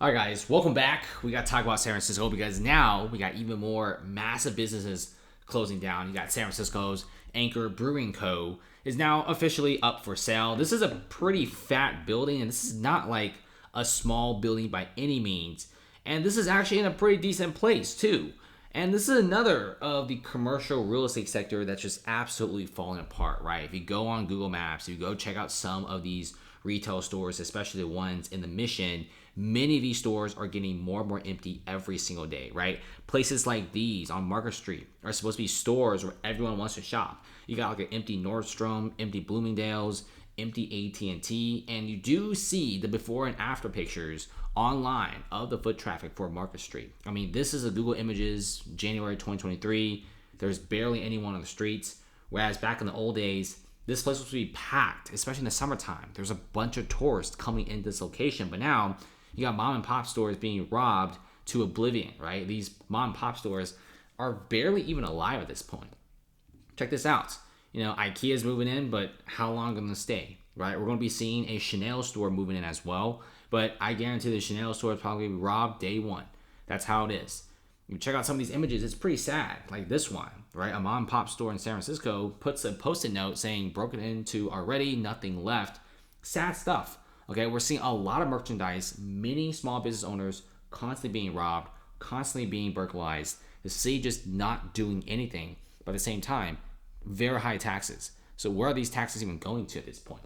All right, guys, welcome back. We got to talk about San Francisco because now we got even more massive businesses closing down. You got San Francisco's Anchor Brewing Co. is now officially up for sale. This is a pretty fat building, and this is not like a small building by any means. And this is actually in a pretty decent place, too. And this is another of the commercial real estate sector that's just absolutely falling apart, right? If you go on Google Maps, you go check out some of these retail stores, especially the ones in the Mission, many of these stores are getting more and more empty every single day, right? Places like these on Market Street are supposed to be stores where everyone wants to shop. You got like an empty Nordstrom, empty Bloomingdale's, empty AT&T, and you do see the before and after pictures online of the foot traffic for Market Street. I mean, this is a Google Images, January 2023. There's barely anyone on the streets, whereas back in the old days, this place was to be packed, especially in the summertime. There's a bunch of tourists coming into this location, but now you got mom and pop stores being robbed to oblivion, right? These mom and pop stores are barely even alive at this point. Check this out. IKEA's moving in, but how long are they going to stay, right? We're going to be seeing a Chanel store moving in as well, but I guarantee the Chanel store is probably going to be robbed day one. That's how it is. You check out some of these images, it's pretty sad. Like this one, right? A mom and pop store in San Francisco puts a post-it note saying broken into already, nothing left. Sad stuff. Okay, we're seeing a lot of merchandise, many small business owners constantly being robbed, constantly being burglarized. The city just not doing anything, but at the same time, very high taxes. So where are these taxes even going to at this point?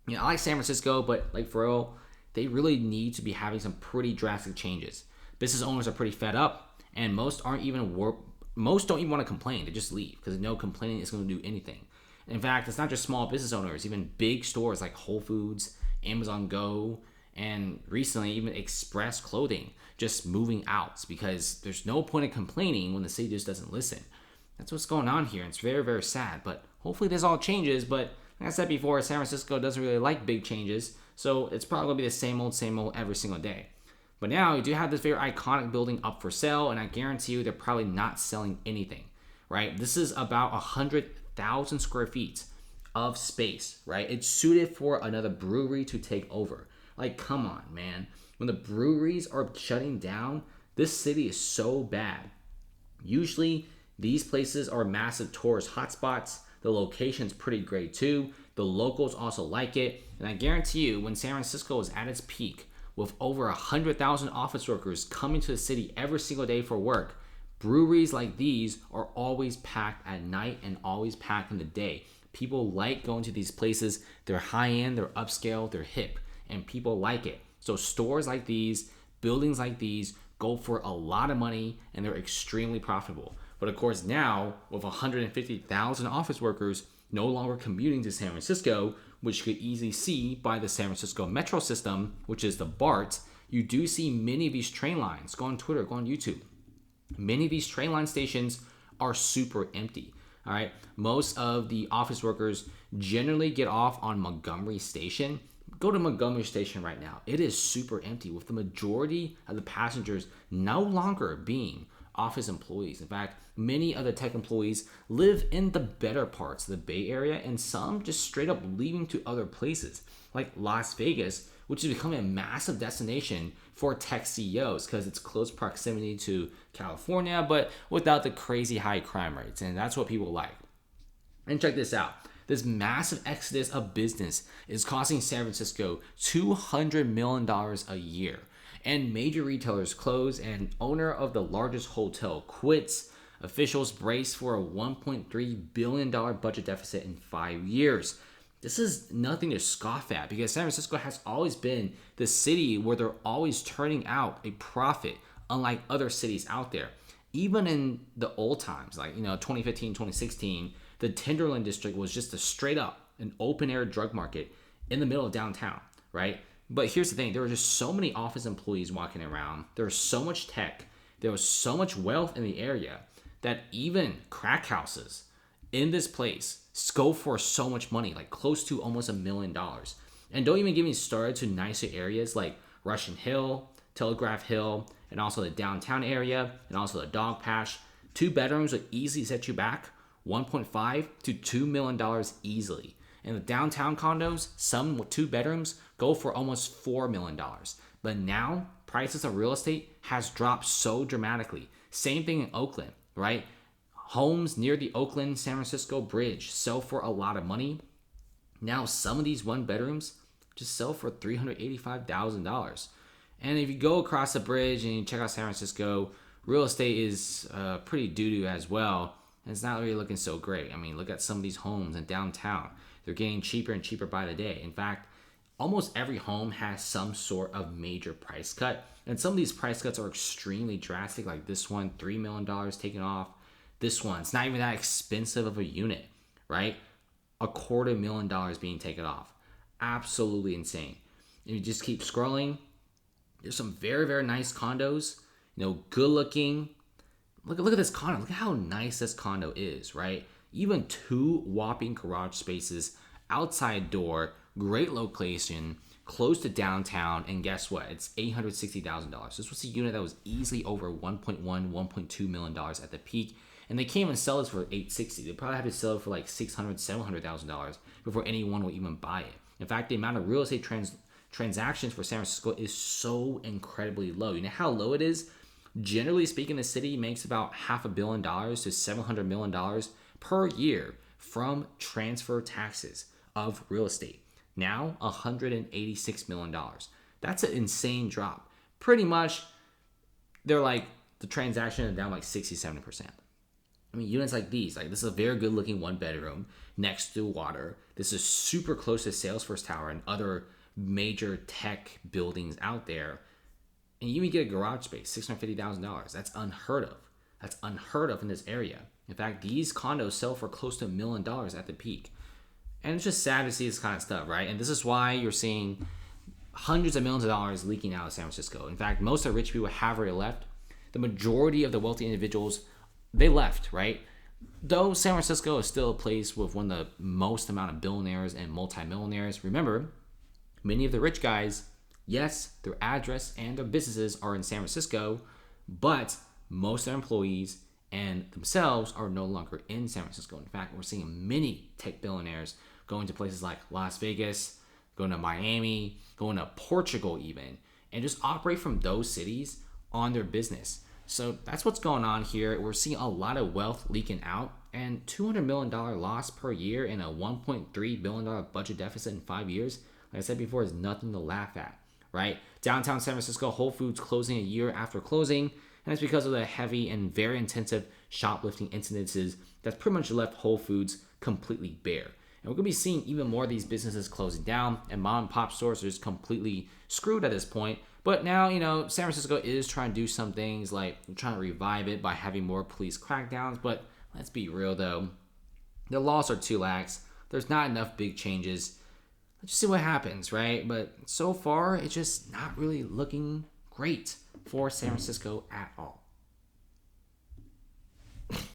I like San Francisco, but like for real, they really need to be having some pretty drastic changes. Business owners are pretty fed up, and most don't even want to complain. They just leave because no complaining is going to do anything. In fact, it's not just small business owners, even big stores like Whole Foods, Amazon Go, and recently even Express Clothing just moving out because there's no point in complaining when the city just doesn't listen. That's what's going on here. It's very, very sad, but hopefully this all changes. But like I said before, San Francisco doesn't really like big changes, so it's probably going to be the same old every single day. But now you do have this very iconic building up for sale, and I guarantee you they're probably not selling anything, right? This is about 100,000 square feet of space, right? It's suited for another brewery to take over. Like, come on, man. When the breweries are shutting down, this city is so bad. Usually, these places are massive tourist hotspots. The location's pretty great too. The locals also like it. And I guarantee you, when San Francisco is at its peak, with over 100,000 office workers coming to the city every single day for work, breweries like these are always packed at night and always packed in the day. People like going to these places. They're high-end, they're upscale, they're hip, and people like it. So stores like these, buildings like these, go for a lot of money, and they're extremely profitable. But of course now, with 150,000 office workers no longer commuting to San Francisco, which you could easily see by the San Francisco metro system, which is the BART, you do see many of these train lines. Go on Twitter, go on YouTube. Many of these train line stations are super empty. All right, most of the office workers generally get off on Montgomery Station. Go to Montgomery Station right now. It is super empty, with the majority of the passengers no longer being office employees. In fact, many of the tech employees live in the better parts of the Bay Area, and some just straight up leaving to other places like Las Vegas, which is becoming a massive destination for tech CEOs because it's close proximity to California, but without the crazy high crime rates. And that's what people like. And check this out. This massive exodus of business is costing San Francisco $200 million a year. And major retailers close, and owner of the largest hotel quits. Officials brace for a $1.3 billion budget deficit in 5 years. This is nothing to scoff at because San Francisco has always been the city where they're always turning out a profit, unlike other cities out there. Even in the old times, like 2015, 2016, the Tenderloin district was just a straight up an open air drug market in the middle of downtown, right? But here's the thing, there were just so many office employees walking around. There was so much tech. There was so much wealth in the area that even crack houses in this place go for so much money, like close to almost $1 million. And don't even get me started to nicer areas like Russian Hill, Telegraph Hill, and also the downtown area, and also the Dog Patch. 2 bedrooms would easily set you back $1.5 to $2 million easily. And the downtown condos, some with 2 bedrooms, go for almost $4 million. But now prices of real estate has dropped so dramatically. Same thing in Oakland, right? Homes near the Oakland San Francisco bridge sell for a lot of money. Now some of these one bedrooms just sell for $385,000. And if you go across the bridge and you check out San Francisco, real estate is pretty doo-doo as well. And it's not really looking so great. I mean, look at some of these homes in downtown. They're getting cheaper and cheaper by the day. In fact, almost every home has some sort of major price cut. And some of these price cuts are extremely drastic, like this one, $3 million taken off. This one, it's not even that expensive of a unit, right? $250,000 being taken off. Absolutely insane. And you just keep scrolling. There's some very, very nice condos, good looking. Look at this condo. Look at how nice this condo is, right? Even 2 whopping garage spaces, outside door, great location, close to downtown, and guess what? It's $860,000. This was a unit that was easily over $1.1, $1.2 million at the peak, and they can't even sell this for $860,000. They probably had to sell it for like $600,000, $700,000 before anyone would even buy it. In fact, the amount of real estate transactions for San Francisco is so incredibly low. You know how low it is? Generally speaking, the city makes about $500 million to $700 million per year from transfer taxes of real estate. Now, $186 million. That's an insane drop. Pretty much, they're like, the transaction is down like 60-70%. I mean, units like these, like this is a very good looking one bedroom next to water. This is super close to Salesforce Tower and other major tech buildings out there. And you even get a garage space, $650,000. That's unheard of. That's unheard of in this area. In fact, these condos sell for close to $1 million at the peak. And it's just sad to see this kind of stuff, right? And this is why you're seeing hundreds of millions of dollars leaking out of San Francisco. In fact, most of the rich people have already left. The majority of the wealthy individuals, they left, right? Though San Francisco is still a place with one of the most amount of billionaires and multimillionaires. Remember, many of the rich guys, yes, their address and their businesses are in San Francisco, but most of their employees and themselves are no longer in San Francisco. In fact, we're seeing many tech billionaires going to places like Las Vegas, going to Miami, going to Portugal even, and just operate from those cities on their business. So that's what's going on here. We're seeing a lot of wealth leaking out, and $200 million loss per year in a $1.3 billion budget deficit in 5 years, like I said before, is nothing to laugh at, right? Downtown San Francisco, Whole Foods closing a year after closing, and it's because of the heavy and very intensive shoplifting incidences that's pretty much left Whole Foods completely bare. And we're going to be seeing even more of these businesses closing down, and mom and pop stores are just completely screwed at this point. But now, San Francisco is trying to do some things, like trying to revive it by having more police crackdowns. But let's be real, though. The laws are too lax. There's not enough big changes. Let's just see what happens, right? But so far, it's just not really looking great for San Francisco at all.